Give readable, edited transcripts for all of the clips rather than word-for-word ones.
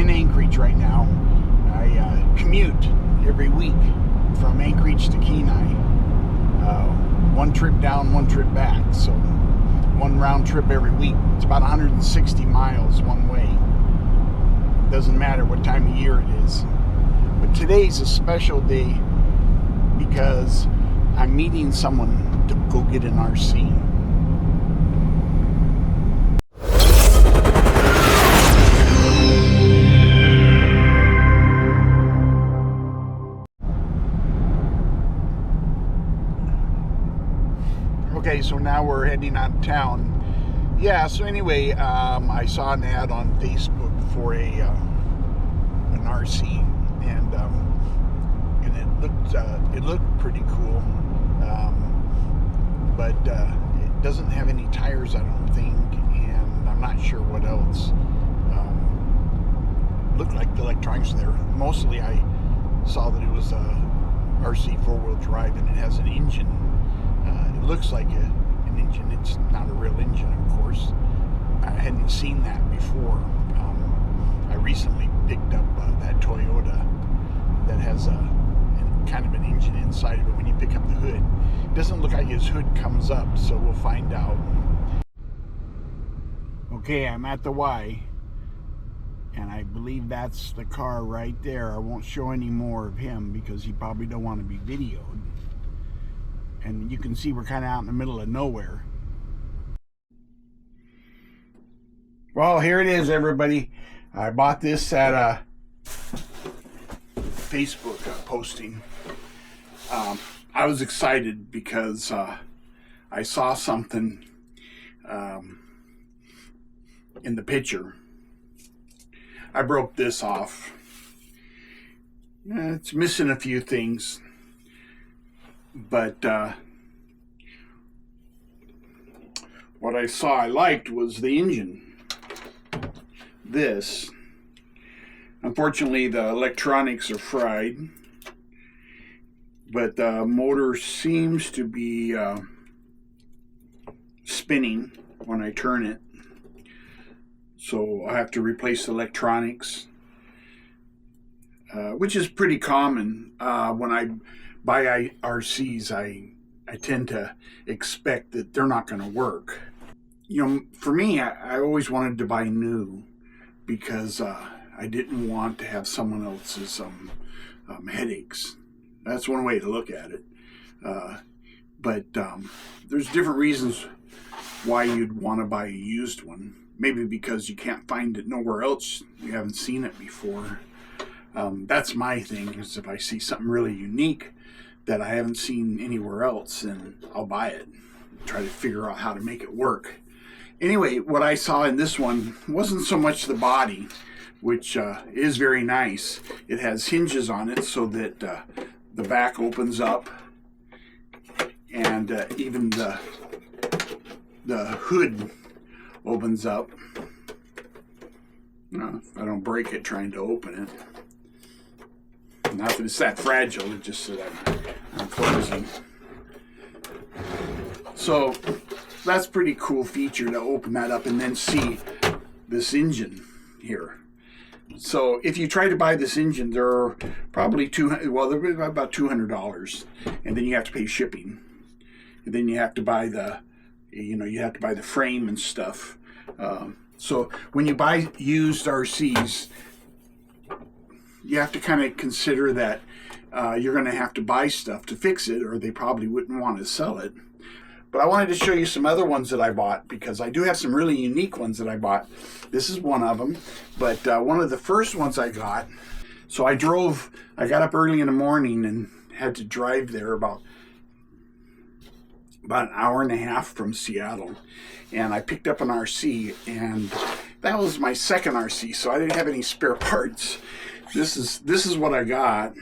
in Anchorage right now. I commute every week from Anchorage to Kenai. One trip down, one trip back. So one round trip every week. It's about 160 miles one way. Doesn't matter what time of year it is. But today's a special day because I'm meeting someone to go get an RC. Okay, so now we're heading out of town. Yeah, so anyway, I saw an ad on Facebook for an RC, and it looked pretty cool, but it doesn't have any tires, I don't think, and I'm not sure what else. Looked like the electronics there. Mostly I saw that it was a RC four-wheel drive, and it has an engine. It looks like an engine. It's not a real engine, of course. I hadn't seen that before. I recently picked up that Toyota that has kind of an engine inside of it when you pick up the hood. It doesn't look like his hood comes up, so we'll find out. Okay, I'm at the Y, and I believe that's the car right there. I won't show any more of him because he probably don't want to be videoed. And you can see we're kind of out in the middle of nowhere. Well, here it is, everybody. I bought this at a Facebook posting. I was excited because I saw something in the picture. I broke this off. It's missing a few things. But what I saw I liked was the engine. This. Unfortunately, the electronics are fried, but the motor seems to be spinning when I turn it. So I have to replace the electronics, which is pretty common when I buy RCs. I tend to expect that they're not going to work. You know, for me, I always wanted to buy new because I didn't want to have someone else's headaches. That's one way to look at it. But there's different reasons why you'd want to buy a used one. Maybe because you can't find it nowhere else. You haven't seen it before. That's my thing, is if I see something really unique that I haven't seen anywhere else, and I'll buy it. Try to figure out how to make it work. Anyway, what I saw in this one wasn't so much the body, which is very nice. It has hinges on it so that the back opens up, and even the hood opens up. If I don't break it trying to open it. Not that it's that fragile, it's just that I'm closing. So that's a pretty cool feature to open that up and then see this engine here. So if you try to buy this engine, they're probably they're about $200, and then you have to pay shipping, and then you have to buy the frame and stuff. So when you buy used RCs, you have to kind of consider that you're going to have to buy stuff to fix it, or they probably wouldn't want to sell it. But I wanted to show you some other ones that I bought, because I do have some really unique ones that I bought. This is one of them, but one of the first ones I got, so I got up early in the morning and had to drive there about an hour and a half from Seattle, and I picked up an RC, and that was my second RC, so I didn't have any spare parts. This is what I got,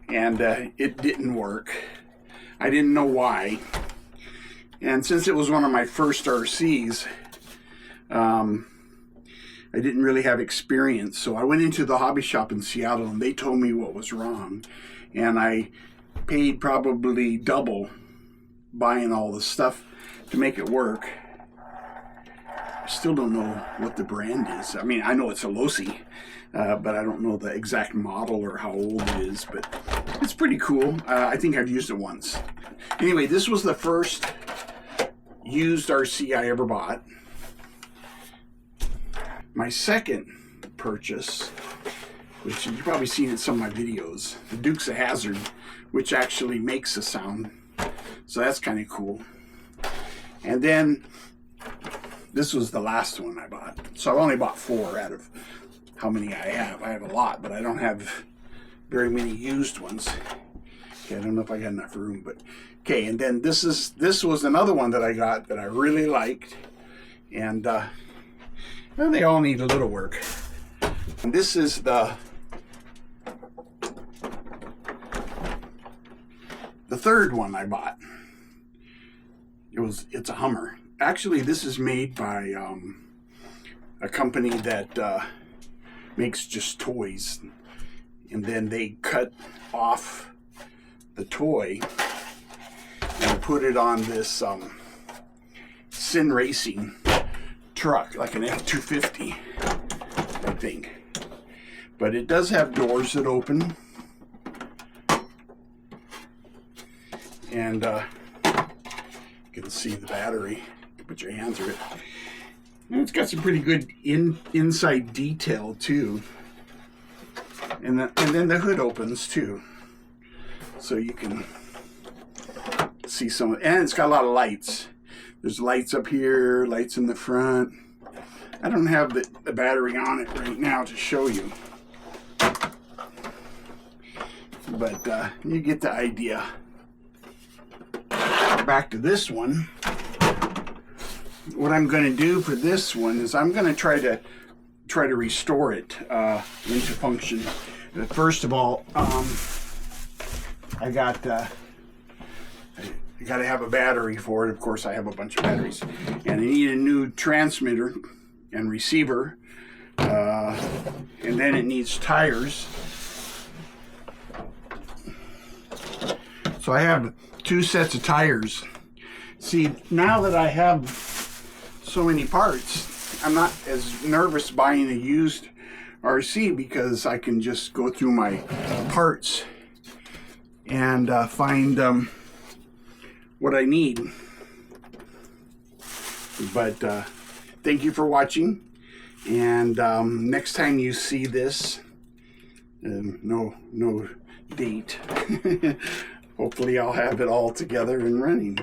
and it didn't work. I didn't know why. And since it was one of my first RCs, I didn't really have experience. So I went into the hobby shop in Seattle, and they told me what was wrong. And I paid probably double buying all the stuff to make it work. I still don't know what the brand is. I mean, I know it's a Losi, but I don't know the exact model or how old it is, but it's pretty cool. I think I've used it once. Anyway, this was the first used RC I ever bought. My second purchase, which you've probably seen in some of my videos, the Dukes of Hazzard, which actually makes a sound. So that's kind of cool. And then this was the last one I bought. So I've only bought 4 out of how many I have. I have a lot, but I don't have very many used ones. Okay, I don't know if I got enough room, but okay. And then this was another one that I got that I really liked, and well, they all need a little work. And this is the third one I bought. It's a Hummer. Actually, this is made by a company that makes just toys, and then they cut off the toy and put it on this Sin Racing truck, like an F-250, I think. But it does have doors that open, and you can see the battery. You can put your hands through it. And it's got some pretty good inside detail too. And then the hood opens too, so you can see some. And it's got a lot of lights. There's lights up here, lights in the front. I don't have the battery on it right now to show you, but you get the idea. Back to this one. What I'm going to do for this one is I'm going to try to restore it into function. First of all, I got to have a battery for it. Of course, I have a bunch of batteries, and I need a new transmitter and receiver, and then it needs tires. So I have 2 sets of tires. See, now that I have so many parts, I'm not as nervous buying a used RC, because I can just go through my parts and find what I need. But thank you for watching, and next time you see this, no date, hopefully I'll have it all together and running.